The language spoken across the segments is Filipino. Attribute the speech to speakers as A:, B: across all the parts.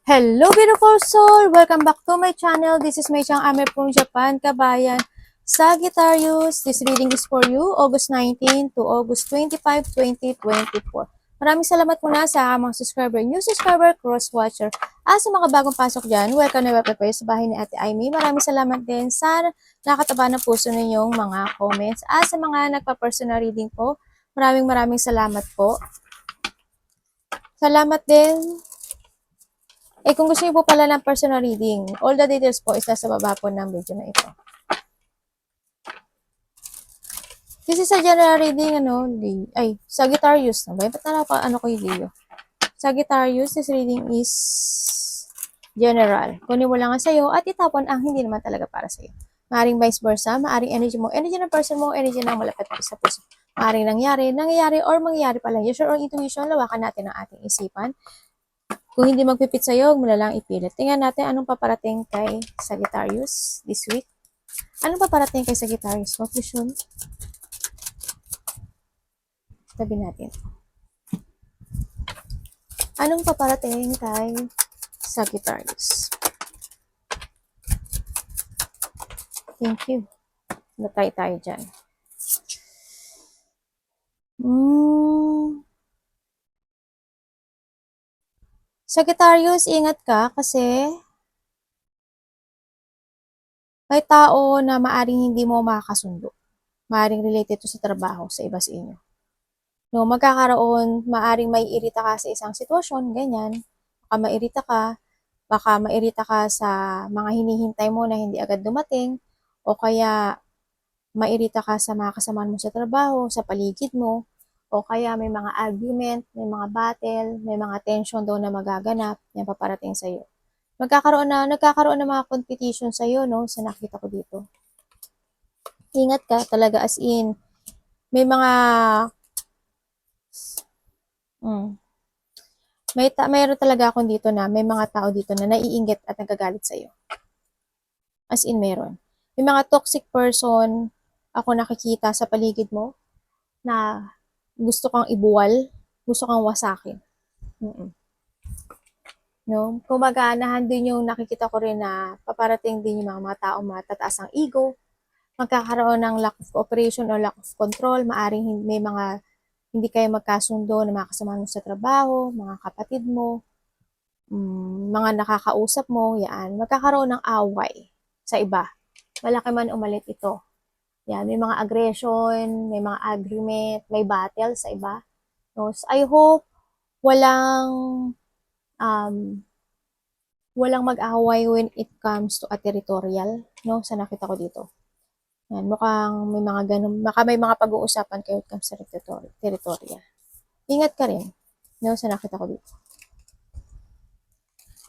A: Hello beautiful soul! Welcome back to my channel. This is Mei Chang Ame from Japan, Kabayan. Sagittarius, this reading is for you, August 19 to August 25, 2024. Maraming salamat muna sa mga subscriber, new subscriber, cross-watcher. Sa mga bagong pasok dyan, welcome na welcome kayo sa bahay ni Ate Aimee. Maraming salamat din sa nakataba ng puso ninyong mga comments. Sa mga nagpa-personal reading po, maraming salamat po. Salamat din. Kung gusto niyo po pala ng personal reading, all the details po is nasa baba po ng video na ito. This is a general reading, Sagittarius. Ba't ko yung Leo? Sagittarius, this reading is general. Kunin mo lang ang sa'yo at itapon ang hindi naman talaga para sa'yo. Maaring vice versa, maaring energy mo, energy ng person mo, energy ng malapit mo sa puso. Maaring nangyayari, or mangyayari pala. Usual or intuition, lawakan natin ang ating isipan. Kung hindi magpipit sa'yo, huwag mo na lang ipilit. Tingnan natin anong paparating kay Sagittarius this week. Anong paparating kay Sagittarius? Conclusion. Tabi natin. Anong paparating kay Sagittarius? Thank you. Natry tayo dyan. Sagittarius, ingat ka kasi may tao na maaring hindi mo makakasundo. Maaring related to sa trabaho sa iba sa inyo. No, magkakaroon, maaring may irita ka sa isang sitwasyon, ganyan. Baka mairita ka sa mga hinihintay mo na hindi agad dumating, o kaya mairita ka sa mga kasamahan mo sa trabaho, sa paligid mo, o kaya may mga argument, may mga battle, may mga tension daw na magaganap, yan paparating sa'yo. Nagkakaroon ng mga competition sa'yo, no, sa nakita ko dito. Ingat ka talaga, as in, may mga mayroon talaga akong dito na may mga tao dito na naiinggit at nagagalit sa iyo. As in, meron. May mga toxic person ako nakikita sa paligid mo na gusto kang ibuwal, gusto kang wasakin. No? Kumbaga, din yung nakikita ko rin na paparating din yung mga tao matataas ang ego, magkakaroon ng lack of cooperation or lack of control, maaring may mga hindi kayo magkasundo na mga kasama mo sa trabaho, mga kapatid mo, mga nakakausap mo, yan. Magkakaroon ng away sa iba. Malaki man umalit ito. Yan, may mga aggression, may mga agreement, may battle sa iba. No? So, I hope walang mag-away when it comes to a territorial, no? Sa nakita ko dito. Yan, mukhang may mga ganun, baka may mga pag-uusapan kayo sa territorial. Ingat ka rin, no, sa nakita ko dito.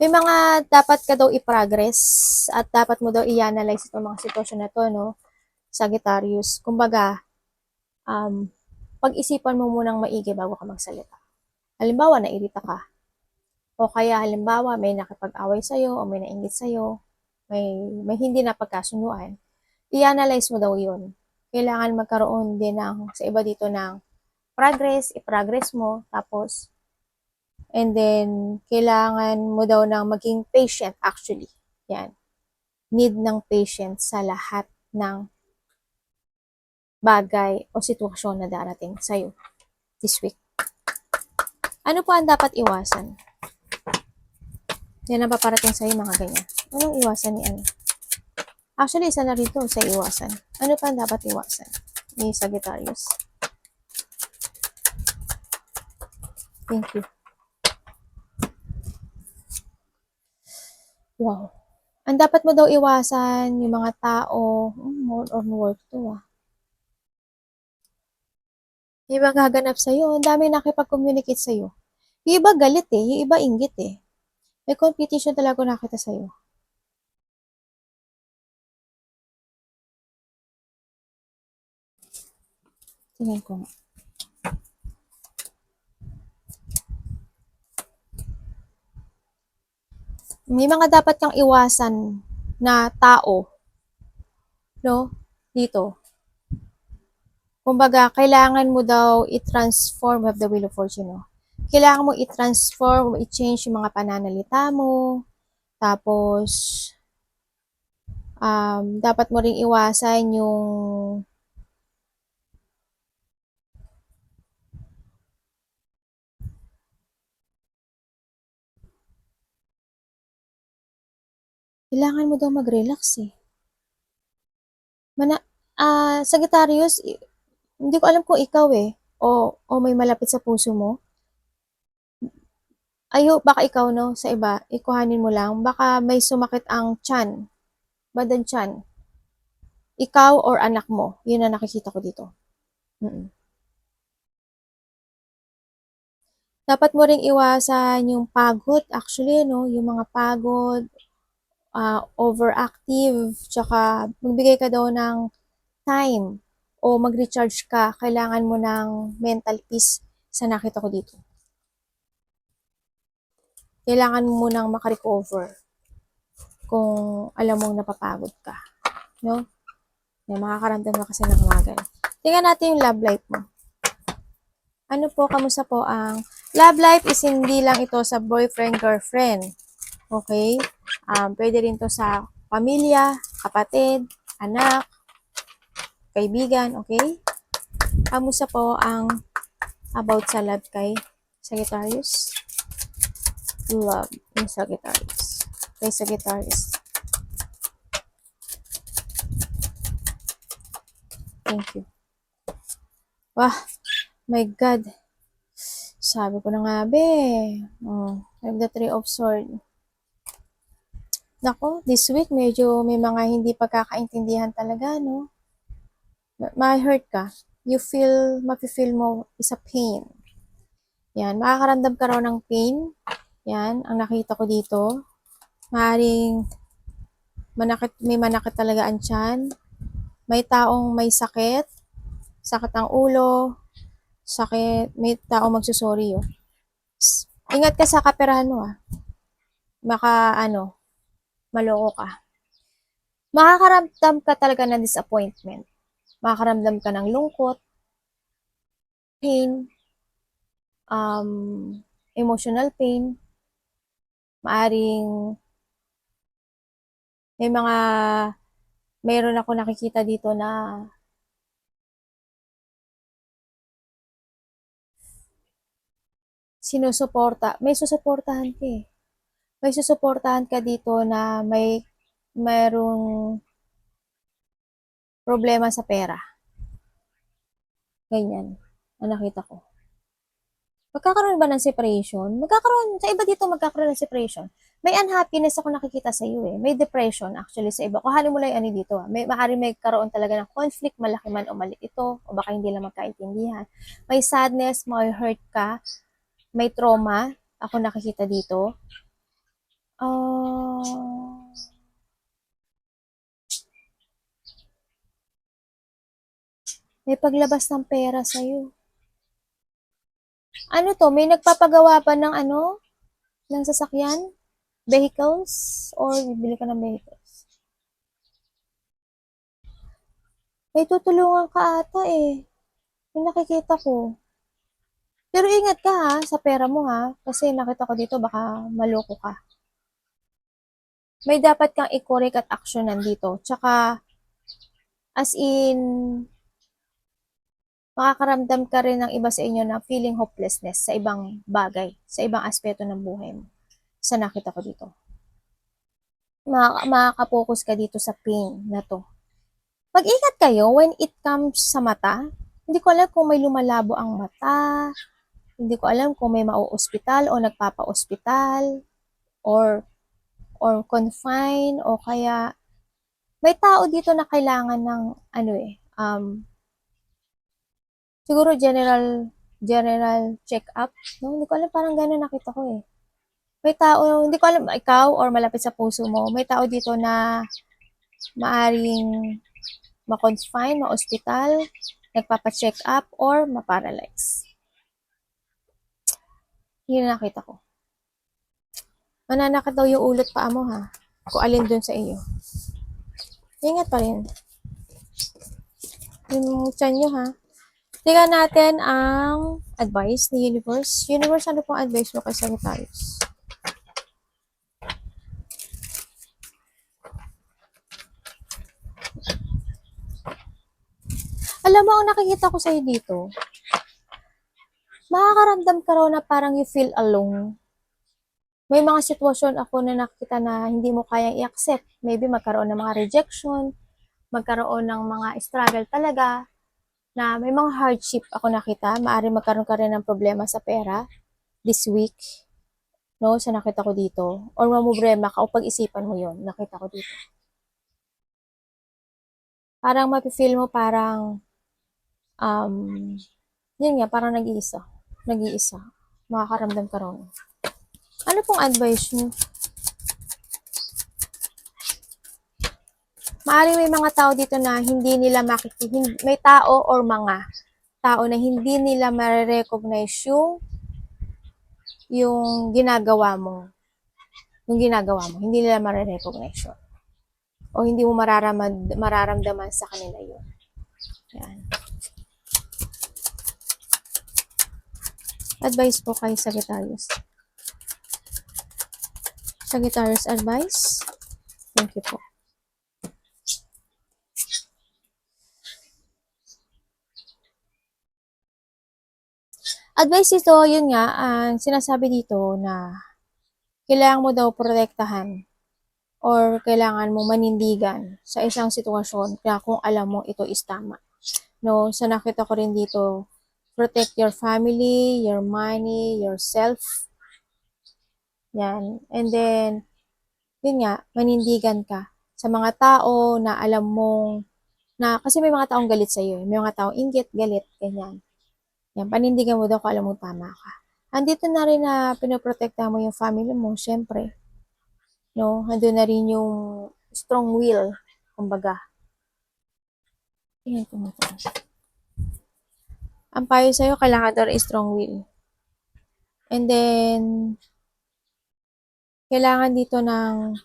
A: May mga dapat ka daw i-progress at dapat mo daw i-analyze itong mga sitwasyon na to, no, Sagittarius. Kumbaga, pag-isipan mo munang maigi bago ka magsalita. Halimbawa, nairita ka. O kaya, halimbawa, may nakipag-away sa'yo o may nainggit sa'yo, may hindi na pagkasunduan. I-analyze mo daw yun. Kailangan magkaroon din sa iba dito ng i-progress mo, tapos, and then, kailangan mo daw ng maging patient actually. Yan. Need ng patience sa lahat ng bagay o sitwasyon na darating sa'yo this week. Ano po ang dapat iwasan? Yan ang paparating sa'yo, mga ganyan. Anong iwasan ni ano? Actually, isa na rito sa iwasan. Ano pa dapat iwasan ni Sagittarius? Thank you. Wow. Ang dapat mo daw iwasan, yung mga tao, more on work to Yung iba gaganap sa'yo, ang dami nakipag-communicate sa'yo. Yung iba galit yung iba inggit May competition talaga nakita sa'yo. Tingnan ko nga. May mga dapat kang iwasan na tao, no? Dito. Kumbaga, kailangan mo daw i-transform of the wheel of fortune, no? kailangan mo i-transform, i-change yung mga pananalita mo. Tapos, dapat mo ring iwasan yung kailangan mo daw mag-relax eh. Sagittarius, hindi ko alam kung ikaw eh, o may malapit sa puso mo. Baka ikaw no, sa iba, ikuhanin mo lang, baka may sumakit ang tiyan, bandang tiyan. Ikaw or anak mo, yun ang nakikita ko dito. Dapat mo ring iwasan yung pagod, actually, no, yung mga pagod, overactive, tsaka magbigay ka daw ng time o mag-recharge ka, kailangan mo ng mental peace sa nakita ko dito. Kailangan mo munang makarecover kung alam mong napapagod ka. No? Makakaramdam ka kasi ng mga ganun. Tingnan natin yung love life mo. Ano po, kamusta po ang love life is hindi lang ito sa boyfriend, girlfriend. Okay? Pwede rin to sa pamilya, kapatid, anak, kaibigan, okay? Kamusta po ang about sa love kay Sagittarius? Love in Sagittarius. Kay Sagittarius. Thank you. Wah, my God. Sabi ko na nga, be. I have the Three of Swords. Nako, this week medyo may mga hindi pagkakaintindihan talaga, no? Ma-hurt ka. Mafe-feel mo is a pain. Yan, makakaramdam ka raw ng pain. Yan, ang nakita ko dito. Maaaring may manakit talaga ang tiyan. May taong may sakit ang ulo, may taong magsusorry. Oh. Ingat ka sa kaperahan mo Baka maloko ka. Makakaramdam ka talaga ng disappointment. Makakaramdam ka ng lungkot, pain, emotional pain, maaring mayroon ako nakikita dito na may susuportahan ka eh. May susuportahan ka dito na mayroong problema sa pera. Ganyan, ang nakita ko. Magkakaroon ba ng separation? Sa iba dito magkakaroon ng separation. May unhappiness ako nakikita sa iyo eh. May depression actually sa iba. Kuhanin mo lang yung dito. Maaaring may karoon talaga ng conflict, malaki man o mali ito, o baka hindi lang magkaintindihan. May sadness, may hurt ka, may trauma, ako nakikita dito. May paglabas ng pera sa'yo. Ano to? May nagpapagawa ba ng ng sasakyan? Vehicles? Or bibili ka ng vehicles? May tutulungan ka ata eh. Yung nakikita ko. Pero ingat ka sa pera mo kasi nakita ko dito baka maloko ka. May dapat kang i-correct at actionan dito. Tsaka, as in, makakaramdam ka rin ng iba sa inyo na feeling hopelessness sa ibang bagay, sa ibang aspeto ng buhay mo. Sa nakita ko dito. Makakapokus ka dito sa pain na to. Mag-ingat kayo when it comes sa mata. Hindi ko alam kung may lumalabo ang mata. Hindi ko alam kung may mau-ospital o nagpapa-ospital or confine o kaya may tao dito na kailangan ng siguro general check-up. No? Hindi ko alam, parang gano'n nakita ko eh. May tao, hindi ko alam, ikaw or malapit sa puso mo, may tao dito na maaring ma-confine, ma-hospital, nagpapa-check up, or ma-paralyze. Yun na nakita ko. Mananakit daw yung ulot paa mo kung alin dun sa iyo. Ingat pa rin. Yung tiyan nyo Tingnan natin ang advice ni Universe. Universe, ano pong advice mo kay Sagittarius? Alam mo, ang nakikita ko sa'yo dito, makakaramdam ka raw na parang you feel alone. May mga sitwasyon ako na nakita na hindi mo kayang i-accept. Maybe magkaroon ng mga rejection, magkaroon ng mga struggle talaga, na may mga hardship ako nakita. Maaari magkaroon ka rin ng problema sa pera this week, no? Sa nakita ko dito. Or mamumrema ka o pag-isipan mo yon, nakita ko dito. Parang mapifeel mo parang, yun nga, parang nag-iisa. Nag-iisa. Makakaramdam ka ron. Ano pong advice nyo? Maaaring may mga tao dito na hindi nila may tao or mga tao na hindi nila ma-recognize yung ginagawa mo. Yung ginagawa mo, hindi nila ma-recognize yun. O hindi mo mararamdaman sa kanila yun. Yan. Advice po kay Sagittarius. Sagittarius advice. Thank you po. Advice ito, yun nga, ang sinasabi dito na kailangan mo daw protektahan or kailangan mo manindigan sa isang sitwasyon kaya kung alam mo ito is tama. No, sa nakita ko rin dito, protect your family, your money, yourself. Yan. And then, yun nga, manindigan ka sa mga tao na alam mong na kasi may mga taong galit sa iyo, may mga taong inggit, galit, ganyan. Yan, panindigan mo daw kung alam mo tama ka. Andito na rin na pinoprotekta mo yung family mo, syempre. No, andun na rin yung strong will, kumbaga. Tingnan ko mo ito. Ang payo sa'yo, kailangan daw rin strong will. And then, kailangan dito ng,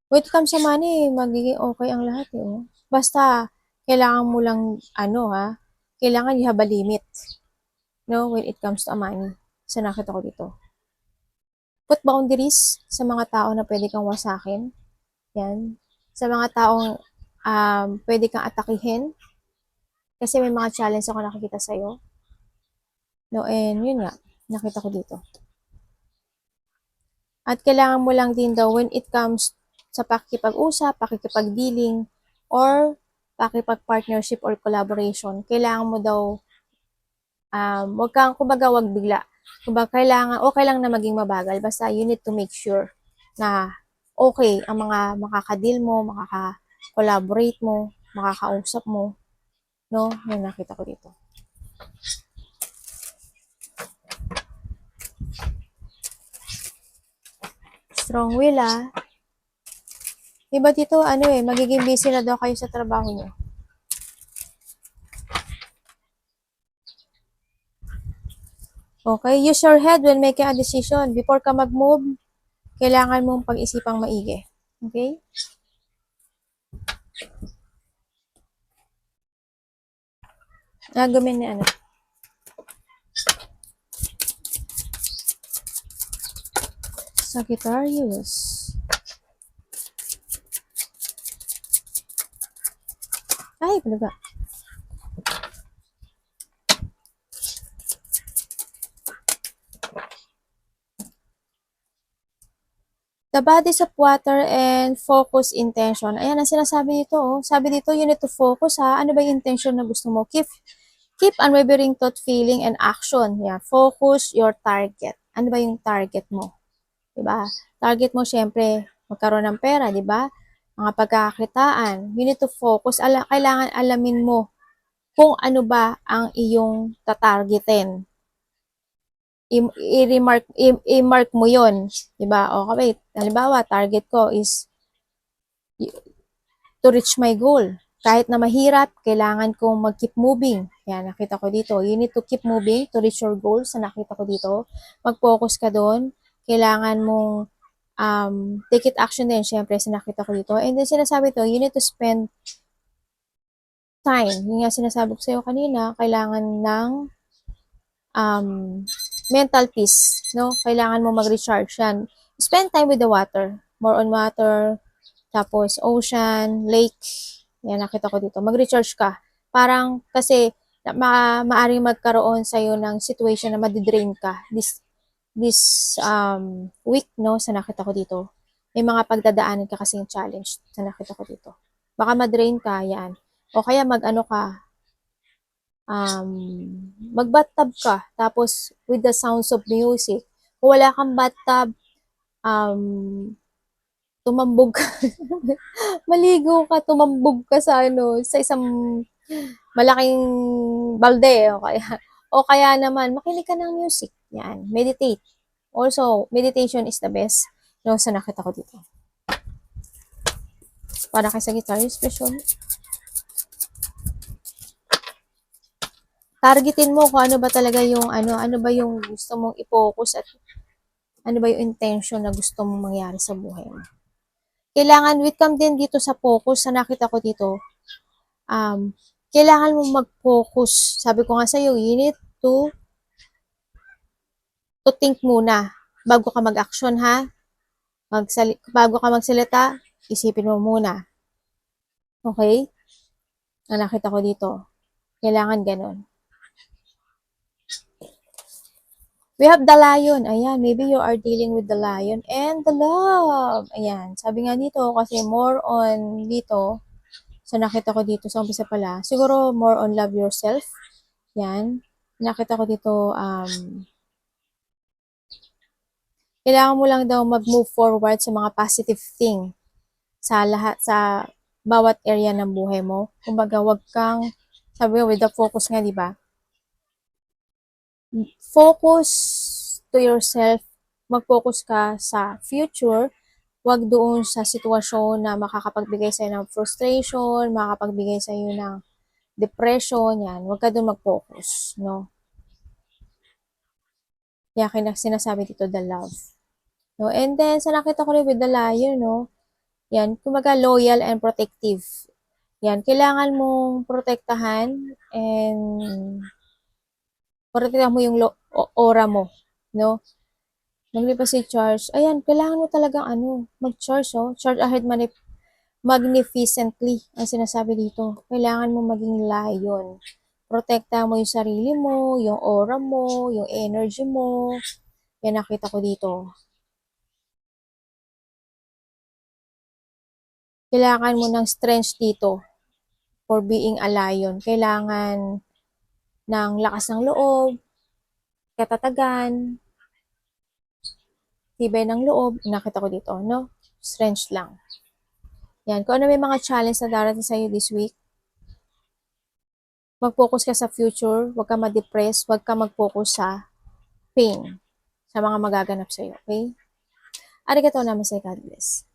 A: when it comes sa money, magiging okay ang lahat eh. Oh. Basta, kailangan mo lang, kailangan you have a limit. No, when it comes to money. Sa nakita ko dito. Put boundaries sa mga tao na pwede kang wasakin. Yan. Sa mga taong pwede kang atakihin. Kasi may mga challenge ako nakikita sa'yo. No, and yun nga, nakita ko dito. At kailangan mo lang din daw when it comes sa pakikipag-usap, pakikipag-dealing, or pakipag-partnership or collaboration, kailangan mo daw wag kang, kumbaga, wag bigla. Kumbaga, kailangan, okay lang na maging mabagal. Basta, you need to make sure na okay ang mga makaka-deal mo, makaka-collaborate mo, makakausap mo. No? Yan nakita ko dito. Strong will, Iba dito, magiging busy na daw kayo sa trabaho nyo. Okay, use your head when making a decision. Before ka mag-move, kailangan mong pag-isipang maigi. Okay? Gagawin ni ano? Sagittarius. Ay, talaga. The bodies of water and focus intention. Ayan ang sinasabi dito. Oh. Sabi dito, you need to focus Ano ba yung intention na gusto mo? Keep unwavering thought, feeling, and action. Yeah. Focus your target. Ano ba yung target mo? Diba? Target mo, syempre, magkaroon ng pera, diba? Mga pagkakakitaan. You need to focus. Kailangan alamin mo kung ano ba ang iyong tatargetin. I-mark mo yon, diba? Okay, halimbawa, target ko is to reach my goal. Kahit na mahirap, kailangan kong mag-keep moving. Yan, nakita ko dito. You need to keep moving to reach your goals. Nakita ko dito. Mag-focus ka doon. Kailangan mong take it action din. Siyempre, sinakita ko dito. And then, sinasabi to, you need to spend time. Yung nga sinasabi ko sa'yo kanina, kailangan ng mental peace, no? Kailangan mo mag-recharge yan. Spend time with the water. More on water, tapos ocean, lake. Yan, nakita ko dito. Mag-recharge ka. Parang, kasi, maaring magkaroon sa'yo ng situation na madidrain ka. This week, no, sa nakita ko dito. May mga pagdadaanan ka kasing challenge sa nakita ko dito. Baka madrain ka, yan. O kaya mag-ano ka, mag-bathtub ka, tapos with the sounds of music. Kung wala kang bathtub, um, tumambog ka. Maligo ka, tumambog ka sa ano, sa isang malaking balde o kaya naman makinig ka ng music. Yan, meditate. Also, meditation is the best. No, sa nakita ko dito. Para kay sa guitar expression. Targetin mo kung ano ba talaga yung ano ba yung gusto mong i-focus at ano ba yung intention na gusto mong mangyari sa buhay mo. Kailangan witcom din dito sa focus, sa nakita ko dito. Kailangan mo mag-focus. Sabi ko nga sa'yo, you need to think muna bago ka mag-action, ha? Bago ka magsalita, isipin mo muna. Okay? Ang nakita ko dito. Kailangan ganun. We have the lion. Ayan, maybe you are dealing with the lion and the love. Ayan, sabi nga dito, kasi more on dito, so nakita ko dito sa umpisa pala, siguro more on love yourself. Yan. Nakita ko dito, kailangan mo lang daw mag-move forward sa mga positive thing sa lahat, sa bawat area ng buhay mo. Kumbaga, wag kang, sabi mo, with the focus nga, di ba? Focus to yourself. Mag-focus ka sa future. Wag doon sa sitwasyon na makakapagbigay sa'yo ng frustration, makakapagbigay sa'yo ng depression, yan. Wag ka doon mag-focus, no? Kaya sinasabi dito, the love. No? And then, sa nakita ko rin with the lion, no? Yan, kumaga loyal and protective. Yan, kailangan mong protektahan and protektahan mo yung aura mo, no? Naglipas si Charge. Ayan, kailangan mo talagang mag-charge, oh. Charge ahead magnificently ang sinasabi dito. Kailangan mo maging lion. Protekta mo yung sarili mo, yung aura mo, yung energy mo. Yan nakita ko dito. Kailangan mo ng strength dito for being a lion. Kailangan ng lakas ng loob, katatagan, tibay ng loob. Nakita ko dito, no? Strength lang. Yan. Kung ano may mga challenge na darating sa'yo this week, mag-focus ka sa future, huwag ka ma-depress, huwag ka mag-focus sa pain, sa mga magaganap sa'yo, okay? Arigatou namaste, God bless.